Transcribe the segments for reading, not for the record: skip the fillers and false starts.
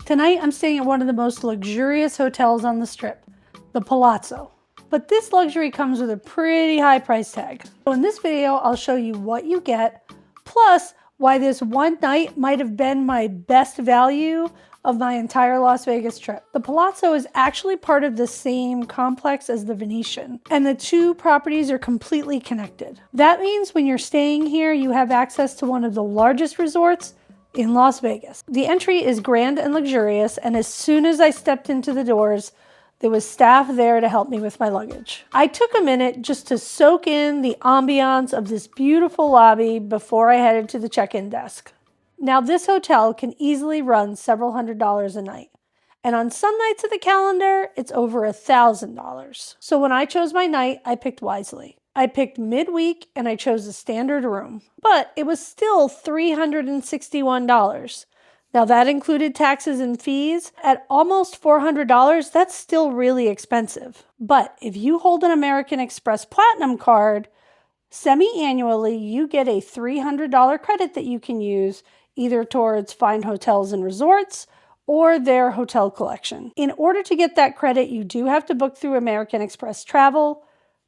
Tonight, I'm staying at one of the most luxurious hotels on the Strip, the Palazzo. But this luxury comes with a pretty high price tag. So in this video, I'll show you what you get, plus why this one night might have been my best value of my entire Las Vegas trip. The Palazzo is actually part of the same complex as the Venetian, and the two properties are completely connected. That means when you're staying here, you have access to one of the largest resorts in Las Vegas. The entry is grand and luxurious, and as soon as I stepped into the doors, there was staff there to help me with my luggage. I took a minute just to soak in the ambiance of this beautiful lobby before I headed to the check-in desk. Now, this hotel can easily run several $100s a night. And on some nights of the calendar, it's over $1,000. So when I chose my night, I picked wisely. I picked midweek and I chose a standard room, but it was still $361. Now that included taxes and fees. At almost $400, that's still really expensive. But if you hold an American Express Platinum card, semi-annually, you get a $300 credit that you can use either towards Fine Hotels and Resorts or their hotel collection. In order to get that credit, you do have to book through American Express Travel,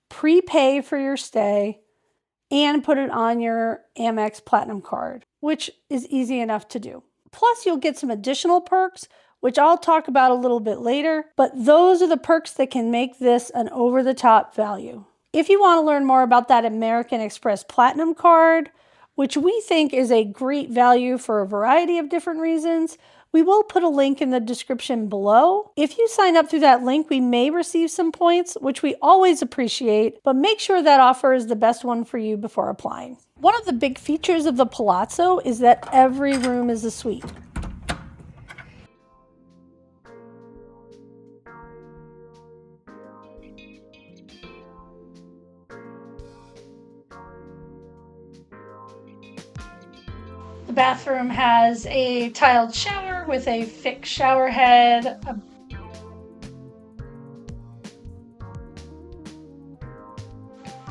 prepay for your stay, and put it on your Amex Platinum card, which is easy enough to do. Plus, you'll get some additional perks, which I'll talk about a little bit later, but those are the perks that can make this an over-the-top value. If you want to learn more about that American Express Platinum card, which we think is a great value for a variety of different reasons, we will put a link in the description below. If you sign up through that link, we may receive some points, which we always appreciate, but make sure that offer is the best one for you before applying. One of the big features of the Palazzo is that every room is a suite. The bathroom has a tiled shower with a fixed shower head, a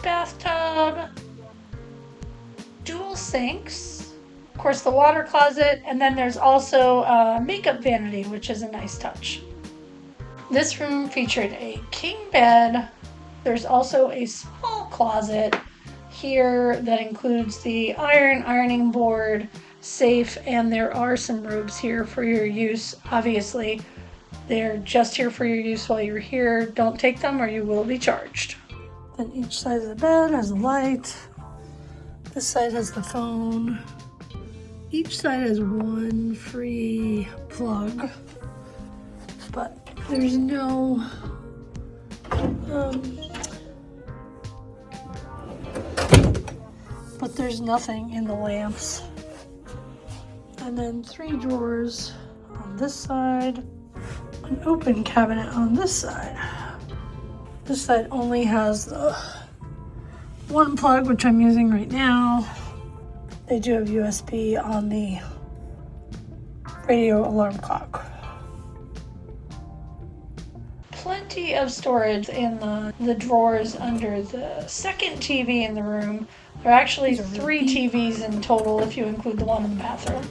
bathtub, dual sinks, of course the water closet, and then there's also a makeup vanity, which is a nice touch. This room featured a king bed. There's also a small closet here that includes the ironing board, safe, and there are some robes here for your use. Obviously, they're just here for your use while you're here. Don't take them or you will be charged. Then each side of the bed has a light. This side has the phone. Each side has one free plug, but there's no there's nothing in the lamps. And then 3 drawers on this side, an open cabinet on this side. This side only has the one plug, which I'm using right now. They do have USB on the radio alarm clock. Plenty of storage in the drawers under the second TV in the room. There are actually 3 TVs in total if you include the one in the bathroom.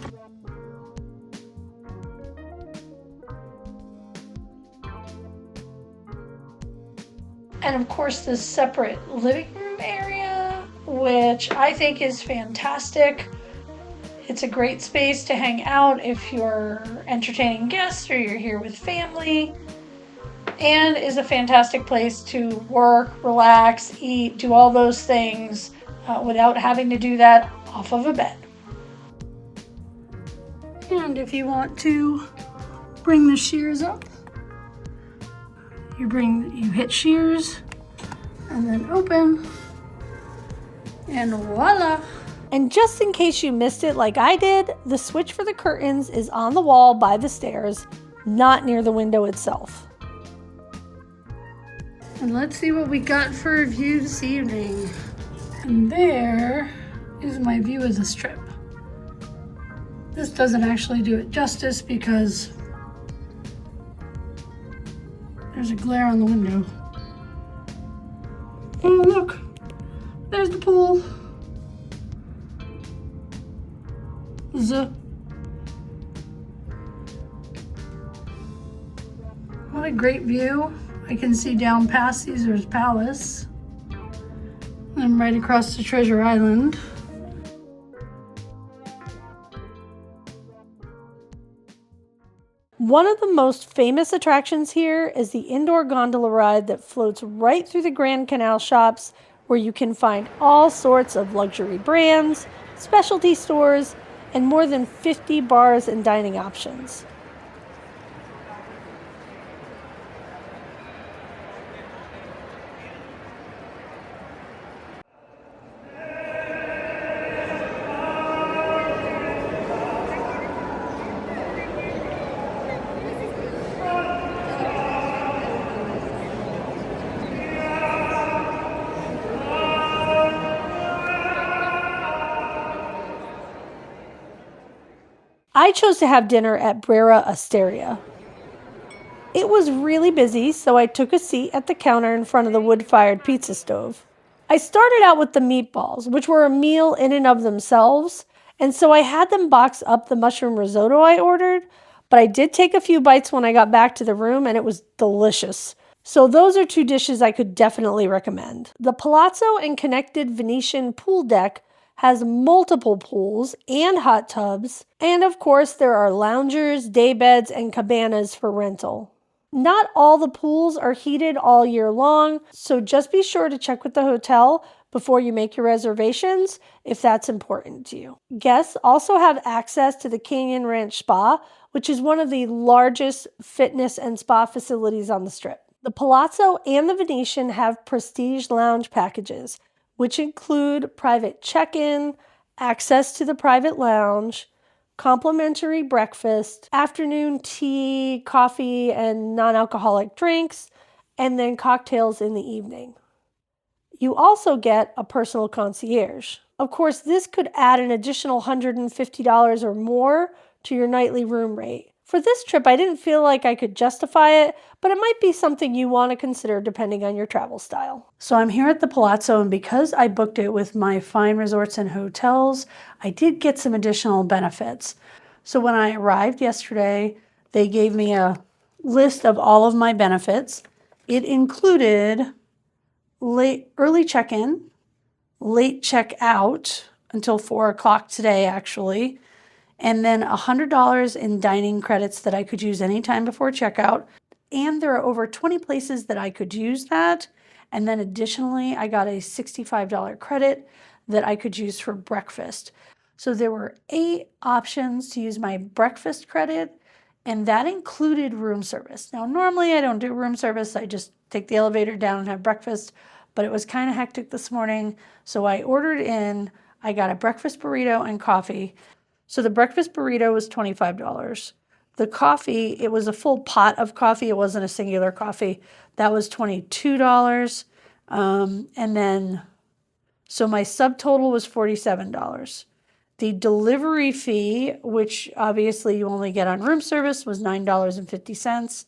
And of course, this separate living room area, which I think is fantastic. It's a great space to hang out if you're entertaining guests or you're here with family, and is a fantastic place to work, relax, eat, do all those things without having to do that off of a bed. And if you want to bring the shears up, you hit shears and then open, and voila. And just in case you missed it like I did, the switch for the curtains is on the wall by the stairs, not near the window itself. And let's see what we got for a view this evening. And there is my view of the Strip. This doesn't actually do it justice because there's a glare on the window. Oh, look, there's the pool. Not a great view. I can see down past Caesar's Palace. I'm right across the Treasure Island. One of the most famous attractions here is the indoor gondola ride that floats right through the Grand Canal shops, where you can find all sorts of luxury brands, specialty stores, and more than 50 bars and dining options. I chose to have dinner at Brera Osteria. It was really busy, so I took a seat at the counter in front of the wood-fired pizza stove. I started out with the meatballs, which were a meal in and of themselves, and so I had them box up the mushroom risotto I ordered, but I did take a few bites when I got back to the room, and it was delicious. So those are two dishes I could definitely recommend. The Palazzo and connected Venetian pool deck has multiple pools and hot tubs, and of course there are loungers, day beds, and cabanas for rental. Not all the pools are heated all year long, so just be sure to check with the hotel before you make your reservations if that's important to you. Guests also have access to the Canyon Ranch Spa, which is one of the largest fitness and spa facilities on the Strip. The Palazzo and the Venetian have prestige lounge packages, which include private check-in, access to the private lounge, complimentary breakfast, afternoon tea, coffee, and non-alcoholic drinks, and then cocktails in the evening. You also get a personal concierge. Of course, this could add an additional $150 or more to your nightly room rate. For this trip, I didn't feel like I could justify it, but it might be something you want to consider depending on your travel style. So I'm here at the Palazzo, and because I booked it with my Fine Resorts and Hotels, I did get some additional benefits. So when I arrived yesterday, they gave me a list of all of my benefits. It included early check-in, late check-out until 4 o'clock today, actually, and then $100 in dining credits that I could use anytime before checkout. And there are over 20 places that I could use that. And then additionally, I got a $65 credit that I could use for breakfast. So there were 8 options to use my breakfast credit, and that included room service. Now, normally I don't do room service. I just take the elevator down and have breakfast, but it was kind of hectic this morning. So I ordered in, I got a breakfast burrito and coffee. So the breakfast burrito was $25. The coffee, it was a full pot of coffee. It wasn't a singular coffee. That was $22. So my subtotal was $47. The delivery fee, which obviously you only get on room service, was $9.50.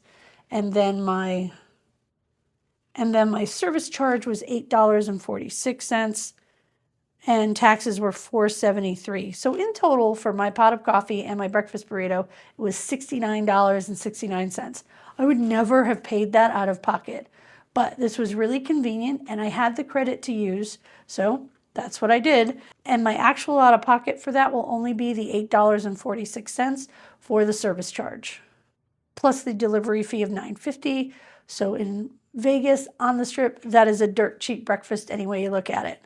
And then my service charge was $8.46. And taxes were $4.73. So in total, for my pot of coffee and my breakfast burrito, it was $69.69. I would never have paid that out of pocket, but this was really convenient, and I had the credit to use, so that's what I did. And my actual out of pocket for that will only be the $8.46 for the service charge, plus the delivery fee of $9.50. So in Vegas, on the Strip, that is a dirt cheap breakfast any way you look at it.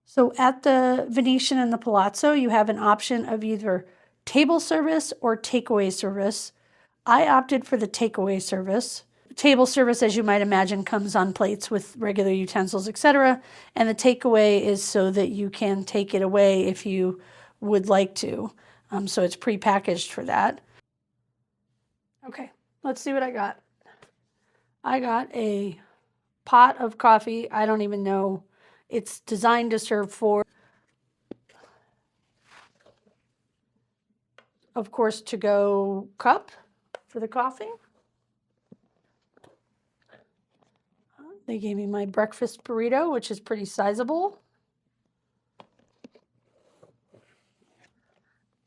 So at the Venetian and the Palazzo, you have an option of either table service or takeaway service. I opted for the takeaway service. Table service, as you might imagine, comes on plates with regular utensils, etc. And the takeaway is so that you can take it away if you would like to. So it's prepackaged for that. Okay, let's see what I got. I got a pot of coffee. I don't even know. It's designed to serve 4. Of course, to-go cup for the coffee. They gave me my breakfast burrito, which is pretty sizable.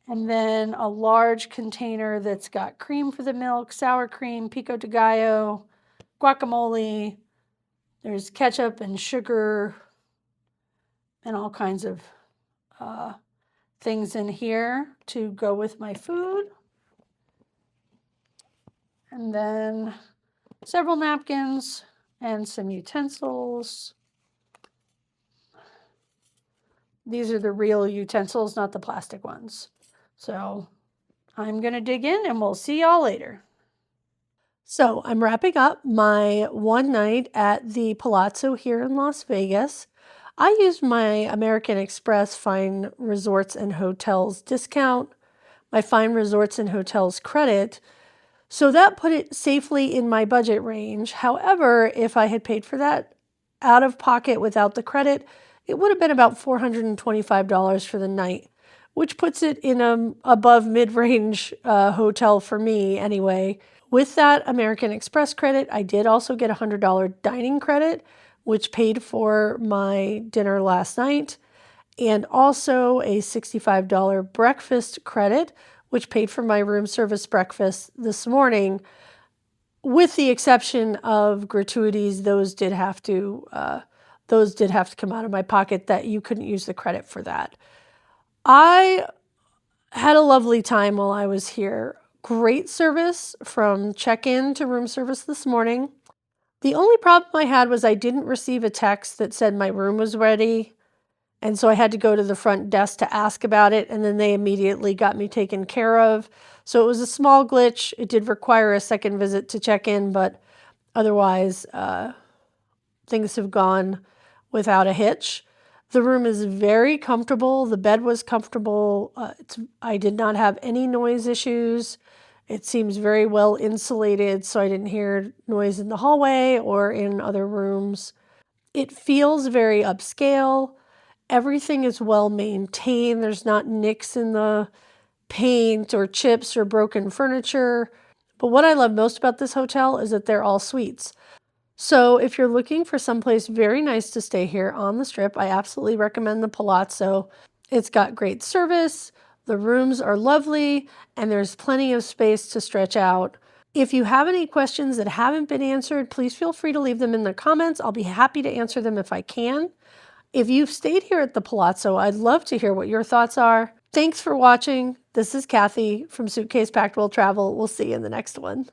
And then a large container that's got cream for the milk, sour cream, pico de gallo, guacamole. There's ketchup and sugar and all kinds of things in here to go with my food. And then several napkins and some utensils. These are the real utensils, not the plastic ones. So I'm going to dig in and we'll see y'all later. So I'm wrapping up my one night at the Palazzo here in Las Vegas. I used my American Express Fine Resorts and Hotels discount, my Fine Resorts and Hotels credit, so that put it safely in my budget range. However, if I had paid for that out of pocket without the credit, it would have been about $425 for the night, which puts it in a above mid-range hotel for me anyway. With that American Express credit, I did also get a $100 dining credit, which paid for my dinner last night, and also a $65 breakfast credit, which paid for my room service breakfast this morning. With the exception of gratuities, those did have to come out of my pocket. That you couldn't use the credit for that. I had a lovely time while I was here. Great service from check-in to room service this morning. The only problem I had was I didn't receive a text that said my room was ready. And so I had to go to the front desk to ask about it, and then they immediately got me taken care of. So it was a small glitch. It did require a second visit to check in, but otherwise things have gone without a hitch. The room is very comfortable. The bed was comfortable. I did not have any noise issues. It seems very well insulated, so I didn't hear noise in the hallway or in other rooms. It feels very upscale. Everything is well maintained. There's not nicks in the paint or chips or broken furniture. But what I love most about this hotel is that they're all suites. So if you're looking for someplace very nice to stay here on the Strip, I absolutely recommend the Palazzo. It's got great service, the rooms are lovely, and there's plenty of space to stretch out. If you have any questions that haven't been answered, please feel free to leave them in the comments. I'll be happy to answer them if I can. If you've stayed here at the Palazzo, I'd love to hear what your thoughts are. Thanks for watching. This is Kathy from Suitcase Packed Will Travel. We'll see you in the next one.